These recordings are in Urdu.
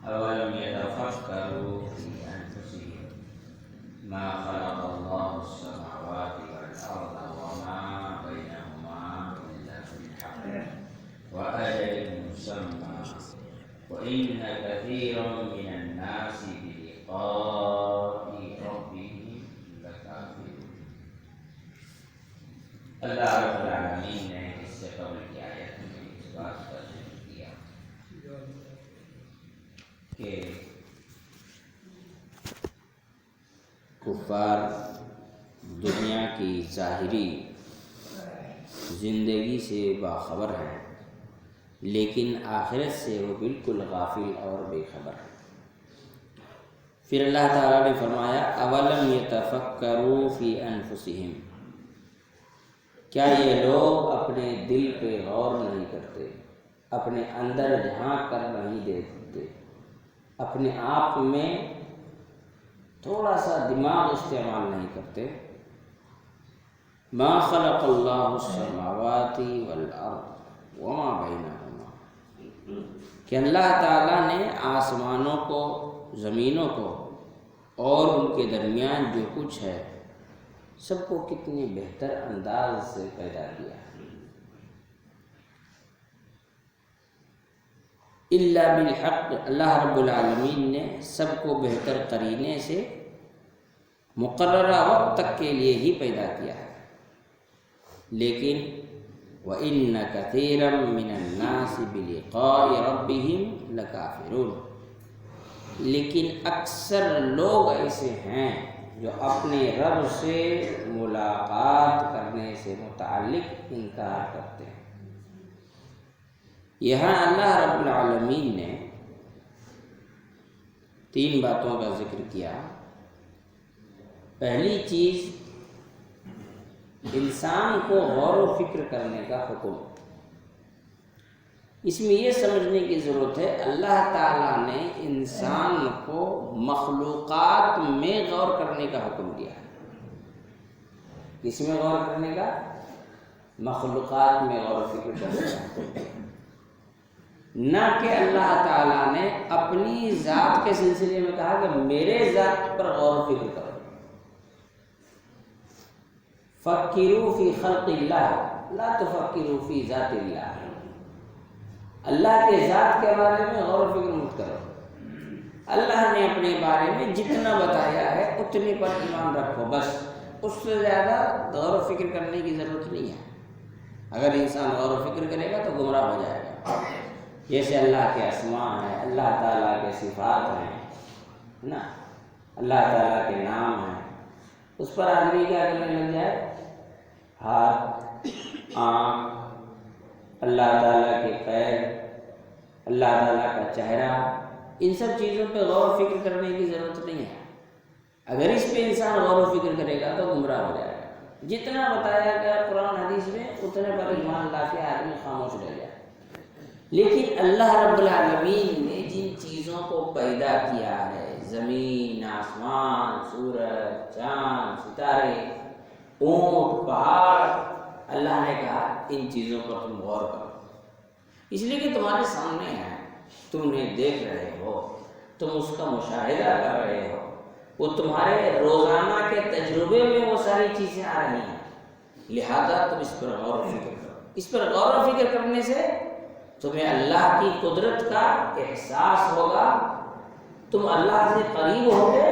أولم يتفكروا في أنفسهم ما خلق الله السماوات والأرض وما بينهما إلا بالحق وأجل مسمى وإن كثيرا من الناس بلقاء ربهم لكافرون۔ اللہ رب العالمین نے اس سے قبل کی آیت میں اس بات کا ذکر کیا کہ کفار دنیا کی ظاہری زندگی سے باخبر ہیں، لیکن آخرت سے وہ بالکل غافل اور بے خبر ہیں۔ پھر اللہ تعالیٰ نے فرمایا اولم یتفکروا فی انفسہم، کیا یہ لوگ اپنے دل پہ غور نہیں کرتے، اپنے اندر جھانک کر نہیں دیکھتے، اپنے آپ میں تھوڑا سا دماغ استعمال نہیں کرتے؟ ما خلق اللہ السماوات والارض وما بینہما، کہ اللہ تعالیٰ نے آسمانوں کو، زمینوں کو اور ان کے درمیان جو کچھ ہے سب کو کتنی بہتر انداز سے پیدا کیا ہے۔ الا بالحق، اللہ رب العالمین نے سب کو بہتر قرینے سے مقررہ وقت تک کے لیے ہی پیدا کیا ہے، لیکن وَإِنَّ كَثِيرًا مِّنَ النَّاسِ بِلِقَاءِ رَبِّهِمْ لَكَافِرُونَ، لیکن اکثر لوگ ایسے ہیں جو اپنے رب سے ملاقات کرنے سے متعلق انکار کرتے ہیں۔ یہاں اللہ رب العالمین نے 3 باتوں کا ذکر کیا۔ پہلی چیز، انسان کو غور و فکر کرنے کا حکم۔ اس میں یہ سمجھنے کی ضرورت ہے اللہ تعالیٰ نے انسان کو مخلوقات میں غور کرنے کا حکم دیا ہے۔ کس میں غور کرنے کا؟ مخلوقات میں غور و فکر کرنے کا حکم دیا، نہ کہ اللہ تعالیٰ نے اپنی ذات کے سلسلے میں کہا کہ میرے ذات پر غور و فکر کرو۔ فکروا فی خلق اللہ لا تفکروا فی ذات اللہ، اللہ کے ذات کے بارے میں غور و فکر مت کرو، اللہ نے اپنے بارے میں جتنا بتایا ہے اتنے پر ایمان رکھو، بس اس سے زیادہ غور و فکر کرنے کی ضرورت نہیں ہے۔ اگر انسان غور و فکر کرے گا تو گمراہ ہو جائے گا۔ جیسے اللہ کے اسماء ہیں، اللہ تعالیٰ کے صفات ہیں نا، اللہ تعالیٰ کے نام ہیں، اس پر آدمی کیا کرنے لگ جائے؟ ہاتھ، آنکھ، اللہ تعالیٰ کے پیر، اللہ تعالیٰ کا چہرہ، ان سب چیزوں پہ غور و فکر کرنے کی ضرورت نہیں ہے۔ اگر اس پہ انسان غور و فکر کرے گا تو گمراہ ہو جائے گا۔ جتنا بتایا گیا قرآن حدیث میں اتنے پر ایمان لا کے آدمی خاموش رہ جائے۔ لیکن اللہ رب العالمین نے جن چیزوں کو پیدا کیا ہے، زمین، آسمان، سورج، چاند، ستارے، اونٹ، پہاڑ، اللہ نے کہا ان چیزوں پر تم غور کرو، اس لیے کہ تمہارے سامنے ہے، تم انہیں دیکھ رہے ہو، تم اس کا مشاہدہ کر رہے ہو، وہ تمہارے روزانہ کے تجربے میں وہ ساری چیزیں آ رہی ہیں، لہذا تم اس پر غور و فکر کرو۔ اس پر غور و فکر کرنے سے تمہیں اللہ کی قدرت کا احساس ہوگا، تم اللہ سے قریب ہوگے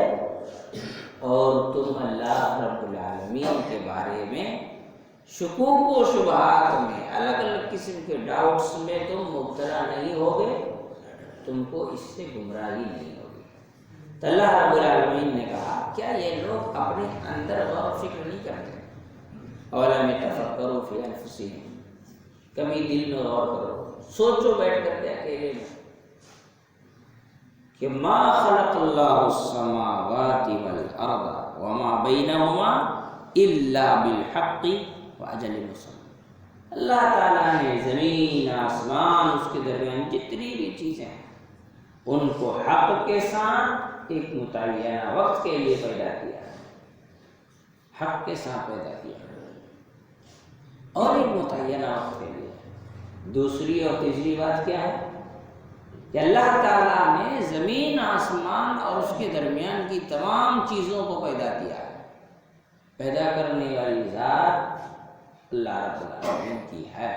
اور تم اللہ رب العالمین کے بارے میں شکوک و شبہات میں، الگ الگ قسم کے ڈاؤٹس میں تم مبتلا نہیں ہوگے، تم کو اس سے گمراہی نہیں ہوگی۔ تو اللہ رب العالمین نے کہا کیا یہ لوگ اپنے اندر غور و فکر نہیں کرتے؟ اولم یتفکروا فی انفسہم، کبھی دل میں غور کرو، سوچو بیٹھ کر کے اکیلے میں کہ ما خلق اللہ السماوات والارض وما بینہما الا بالحق واجل مسمى، اللہ تعالیٰ نے زمین، آسمان، اس کے درمیان جتنی بھی چیزیں ہیں ان کو حق کے ساتھ ایک متعینہ وقت کے لیے پیدا کیا، حق کے ساتھ پیدا کیا اور ایک متعینہ وقت کے لیے۔ دوسری اور تیسری بات کیا ہے؟ کہ اللہ تعالیٰ نے زمین آسمان اور اس کے درمیان کی تمام چیزوں کو پیدا کیا ہے۔ پیدا کرنے والی ذات اللہ رب العالمین کی ہے۔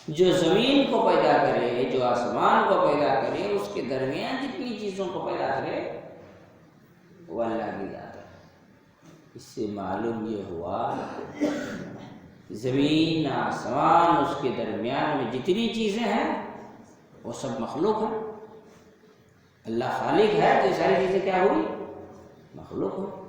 جو زمین کو پیدا کرے، جو آسمان کو پیدا کرے، اس کے درمیان جتنی چیزوں کو پیدا کرے وہ اللہ کی ذات ہے۔ اس سے معلوم یہ ہوا زمین آسمان اس کے درمیان میں جتنی چیزیں ہیں وہ سب مخلوق ہیں۔ اللہ خالق ہے تو یہ ساری چیزیں کیا ہوئی؟ مخلوق ہو۔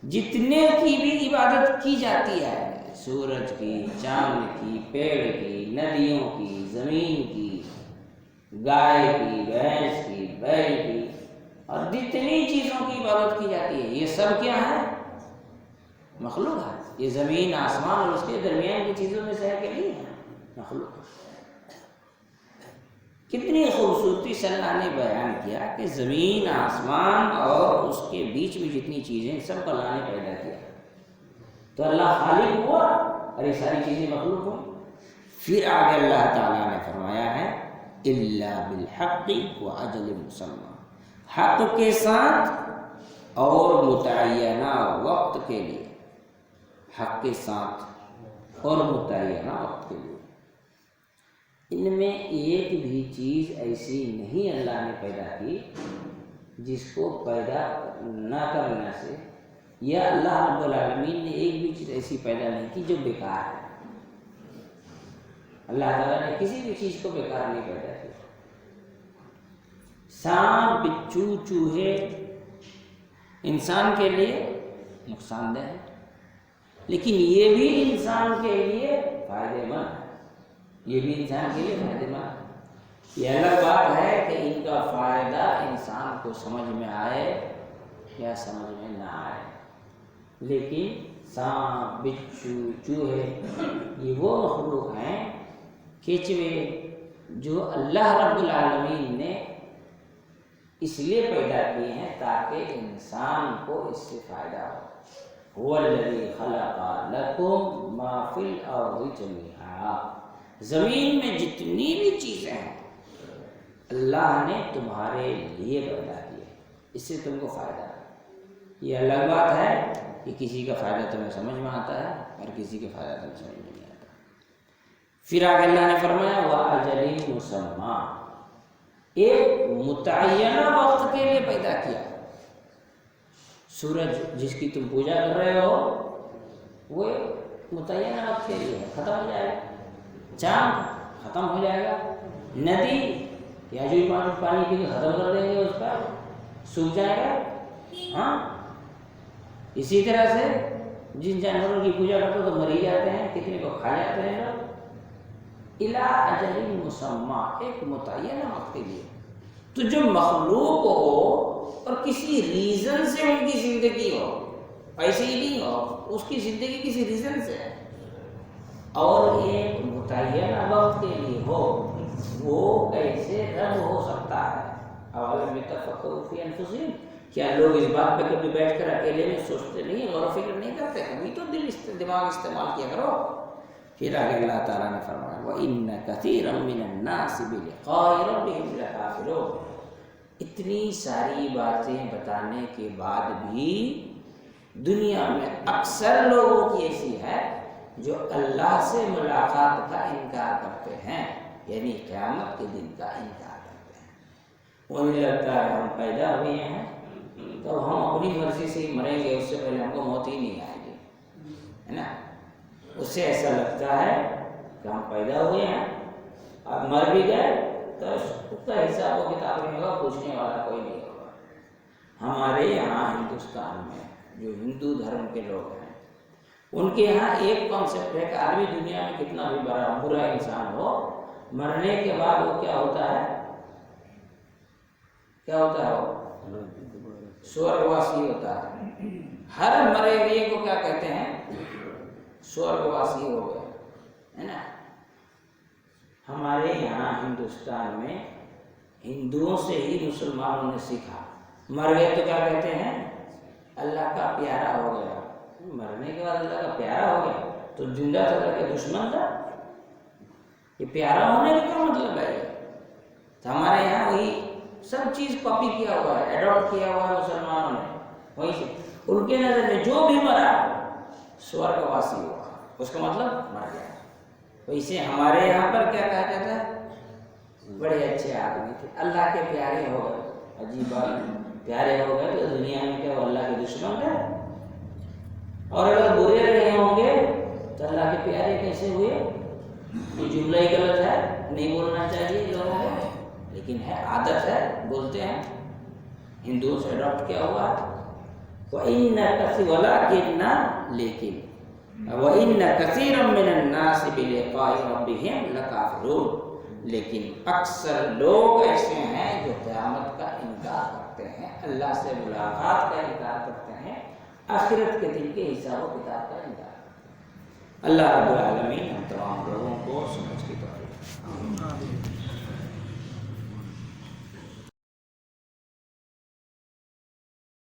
جتنے کی بھی عبادت کی جاتی ہے، سورج کی، چاند کی، پیڑ کی، ندیوں کی، زمین کی، گائے کی، بھینس کی، بیل کی، اور جتنی چیزوں کی عبادت کی جاتی ہے یہ سب کیا ہے؟ مخلوق ہے۔ یہ زمین آسمان اور اس کے درمیان کی چیزوں میں سے ہے کہ نہیں ہے؟ مخلوق ہے۔ کتنی خوبصورتی سے اللہ نے بیان کیا کہ زمین آسمان اور اس کے بیچ میں جتنی چیزیں سب کو اللہ نے پیدا کیا۔ تو اللہ خالق ہوا اور یہ ساری چیزیں مخلوق ہوں۔ پھر آگے اللہ تعالیٰ نے فرمایا ہے الا بالحق واجل مسمى، حق کے ساتھ اور متعینہ وقت کے لیے، حق کے ساتھ اور متعینہ وقت کے لیے۔ ان میں ایک بھی چیز ایسی نہیں اللہ نے پیدا کی جس کو پیدا نہ کرنے سے، یا اللہ رب العالمین نے ایک بھی چیز ایسی پیدا نہیں کی جو بیکار ہے۔ اللہ تعالیٰ نے کسی بھی چیز کو بیکار نہیں پیدا کیا۔ سانپ، بچھو، چوہے انسان کے لیے نقصان دہ ہے، لیکن یہ بھی انسان کے لیے فائدہ مند ہے۔ یہ بھی انسان کے لیے فائدہ مند ہے۔ یہ الگ بات ہے کہ ان کا فائدہ انسان کو سمجھ میں آئے یا سمجھ میں نہ آئے، لیکن سانپ، بچھو، چوہے یہ وہ مخلوق ہیں، کیچوے، جو اللہ رب العالمین نے اس لیے پیدا کیے ہیں تاکہ انسان کو اس سے فائدہ ہو۔ هو الذی خلق لکم ما فی الارض جمیعا، زمین میں جتنی بھی چیزیں ہیں اللہ نے تمہارے لیے پیدا کی ہے، اس سے تم کو فائدہ ہے۔ یہ الگ بات ہے کہ کسی کا فائدہ تمہیں سمجھ میں آتا ہے اور کسی کا فائدہ تمہیں سمجھ میں نہیں آتا۔ پھر آگے اللہ نے فرمایا وَأَجَلٍ مُّسَمًّى، ایک متعینہ وقت کے لیے پیدا کیا۔ سورج جس کی تم پوجا کر رہے ہو وہ متعینہ وقت کے لیے ختم ہو جائے گا، چاند ختم ہو جائے گا، ندی یا جو پانی پی کے ختم کر دیں گے اس کا سوکھ جائے گا۔ ہاں، اسی طرح سے جن جانوروں کی پوجا کرتے تو مر ہی جاتے ہیں، کتنے کو کھا جاتے ہیں لوگ۔ الا اجل مسمى، ایک متعینہ وقت کے لیے۔ تو جو مخلوق ہو اور کسی ریزن سے ان کی زندگی ہو، ایسے ہی نہیں ہو، اس کی زندگی کسی ریزن سے ہے، اور ایک متعینہ وقت کے لیے ہو، وہ کیسے رد ہو سکتا ہے؟ اولم یتفکروا فی انفسہم، کیا لوگ اس بات پہ کبھی بیٹھ کر اکیلے میں سوچتے نہیں، غور و فکر نہیں کرتے؟ کبھی تو دماغ استعمال کیا کرو۔ پھر آگے اللہ تعالیٰ نے فرمایا وَإِنَّ كَثِيرًا مِّنَ النَّاسِ بِلِقَاءِ رَبِّهِمْ لَكَافِرُونَ، اتنی ساری باتیں بتانے کے بعد بھی دنیا میں اکثر لوگوں کی ایسی ہے جو اللہ سے ملاقات کا انکار کرتے ہیں، یعنی قیامت کے دن کا انکار کرتے ہیں۔ انہیں لگتا ہے ہم پیدا ہوئے ہیں تو ہم اپنی مرضی سے ہی مریں گے، اس سے پہلے ہم کو موت ہی نہیں آئے گی، ہے نا۔ اس سے ایسا لگتا ہے کہ ہم پیدا ہوئے ہیں، اب مر بھی گئے تو اس کا حساب و کتاب نہیں ہوگا، پوچھنے والا کوئی نہیں ہوگا۔ ہمارے یہاں ہندوستان میں جو ہندو دھرم کے لوگ ہیں ان کے یہاں ایک کانسیپٹ ہے کہ آدمی دنیا میں کتنا بھی بڑا برا انسان ہو، مرنے کے بعد وہ کیا ہوتا ہے؟ کیا ہوتا ہے؟ وہ سورگواسی ہوتا ہے۔ ہر مرے ہوئے کو کیا کہتے ہیں؟ سورگواسی ہو گئے، ہے نا۔ ہمارے یہاں ہندوستان میں ہندوؤں سے ہی مسلمانوں نے سیکھا، مر گئے تو کیا کہتے ہیں؟ اللہ کا پیارا ہو گیا۔ مرنے کے بعد اللہ کا پیارا ہو گیا تو زندہ تھا اللہ کے دشمن تھا؟ یہ پیارا ہونے کا کیا مطلب ہے؟ تو سب چیز کاپی کیا ہوا ہے، ایڈاپٹ کیا ہوا ہے مسلمانوں نے. وہیں سے ان کے نظر میں جو بھی مرا سورگ واسی ہوا، اس کا مطلب مر گیا. ویسے ہمارے یہاں پر کیا کہا جاتا ہے؟ بڑے اچھے آدمی تھے، اللہ کے پیارے ہو گئے. عجیب بات، پیارے ہو گئے تو دنیا میں کیا وہ اللہ کے دشمن ہے؟ اور اگر برے رہے ہوں گے تو اللہ کے پیارے کیسے ہوئے؟ یہ جملہ ہی غلط ہے، نہیں بولنا چاہیے لوگوں کو، لیکن ہے عادت ہے، بولتے ہیں. ہندوؤں سے اڈاپٹ کیا ہوا وَإِنَّ وَلَكِنَّ لیکن وَإِنَّ كَثِيرًا مِّنَ النَّاسِ بِلِقَاءِ رَبِّهِمْ لَكَافِرُونَ، لیکن اکثر لوگ ایسے ہیں جو قیامت کا انکار کرتے ہیں، اللہ سے ملاقات کا انکار کرتے ہیں، آخرت کے دن کے حساب و کتاب کا انکار کرتے ہیں. اللہ رب العالمین ہم تمام لوگوں کو سمجھ کی توفیق.